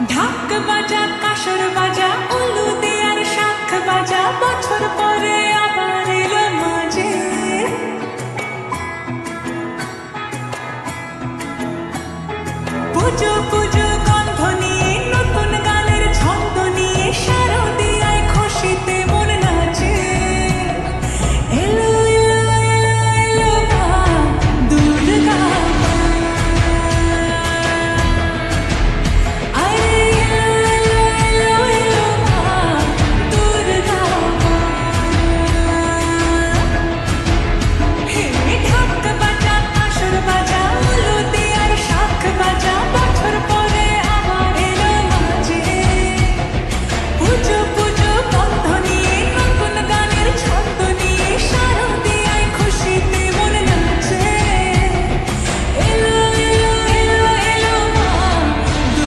ঢাক বাজা কাসর বাজা উলু দেয়ার শাখ বাজা বছর পরে আবার এলো মাঝে পুজো পুজো